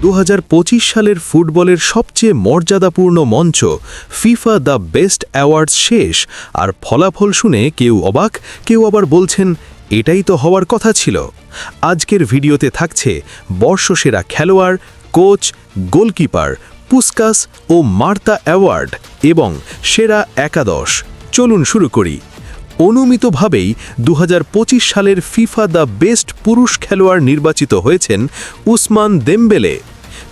2025 সালের ফুটবলের সবচেয়ে মর্যাদাপূর্ণ মঞ্চ ফিফা দ্য বেস্ট অ্যাওয়ার্ডস শেষ, আর ফলাফল শুনে কেউ অবাক, কেউ আবার বলছেন এটাই তো হওয়ার কথা ছিল। আজকের ভিডিওতে থাকছে বর্ষসেরা খেলোয়াড়, কোচ, গোলকিপার, পুস্কাস ও মার্তা অ্যাওয়ার্ড এবং সেরা একাদশ। চলুন শুরু করি। অনুমিতভাবেই 2025 সালের ফিফা দ্য বেস্ট পুরুষ খেলোয়াড় নির্বাচিত হয়েছেন উসমান দেমবেলে।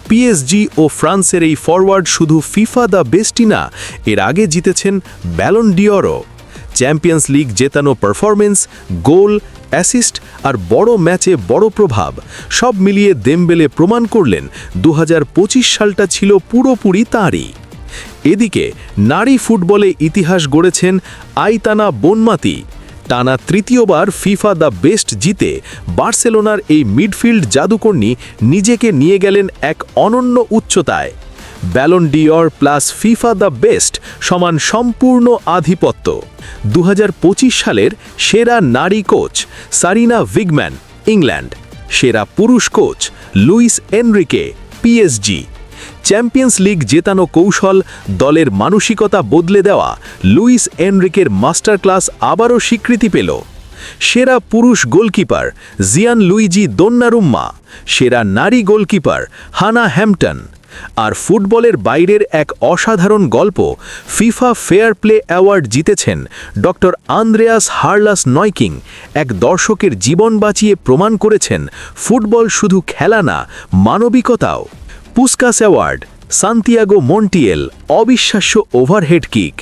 পিএসজি ও ফ্রান্সের এই ফরওয়ার্ড শুধু ফিফা দ্য বেস্টই না, এর আগে জিতেছেন ব্যালন ডিওরও। চ্যাম্পিয়ন্স লিগ জেতানো পারফরমেন্স, গোল, অ্যাসিস্ট আর বড় ম্যাচে বড় প্রভাব সব মিলিয়ে দেমবেলে প্রমাণ করলেন 2025 সালটা ছিল পুরোপুরি তাঁরই। এদিকে নারী ফুটবলে ইতিহাস গড়েছেন আইতানা বনমাতি। টানা তৃতীয়বার ফিফা দ্য বেস্ট জিতে বার্সেলোনার এই মিডফিল্ড জাদুকর্ণী নিজেকে নিয়ে গেলেন এক অনন্য উচ্চতায়। Ballon d'Or plus FIFA the best সমান সম্পূর্ণ আধিপত্য। 2025 সালের সেরা নারী কোচ সারিনা উইগম্যান, ইংল্যান্ড। সেরা পুরুষ coach Luis Enrique, PSG. Champions League জেতানো কৌশল, দলের মানসিকতা বদলে দেওয়া লুইস এনরিকের মাস্টার ক্লাস আবারও স্বীকৃতি পেল। সেরা পুরুষ গোলকিপার জিয়ান লুইজি দোন্নারুম্মা, সেরা নারী গোলকিপার হানা হ্যাম্পটন। আর ফুটবলের বাইরের এক অসাধারণ গল্প, ফিফা ফেয়ার প্লে অ্যাওয়ার্ড জিতেছেন ডক্টর আন্দ্রেয়াস হার্লাস নয়কিং। এক দর্শকের জীবন বাঁচিয়ে প্রমাণ করেছেন ফুটবল শুধু খেলা না, মানবিকতাও। পুস্কাস অ্যাওয়ার্ড সান্তিয়াগো মন্টিয়েল, অবিশ্বাস্য overhead kick.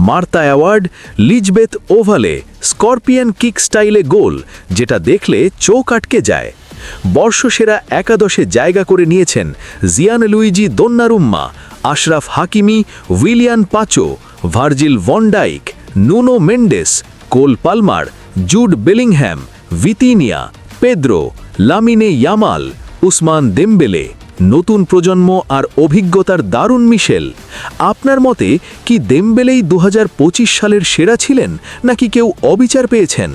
Marta award Lizbeth Ovalle, scorpion kick স্টাইলে গোল, যেটা দেখলে চোখ আটকে যায়। বর্ষসেরা একাদশে জায়গা করে নিয়েছেন Gianluigi Donnarumma, Achraf Hakimi, Willian Pacho, Virgil van Dijk, Nuno Mendes, Cole Palmer, Jude Bellingham, Vitinha, Pedro, Lamine Yamal, Ousmane Dembele. নতুন প্রজন্ম আর অভিজ্ঞতার দারুণ মিশেল। আপনার মতে কি দেমবেলেই 2025 সালের সেরা ছিলেন, নাকি কেউ অবিচার পেয়েছেন?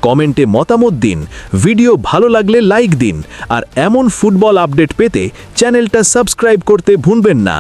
কমেন্টে মতামত দিন। ভিডিও ভালো লাগলে লাইক দিন, আর এমন ফুটবল আপডেট পেতে চ্যানেলটা সাবস্ক্রাইব করতে ভুলবেন না।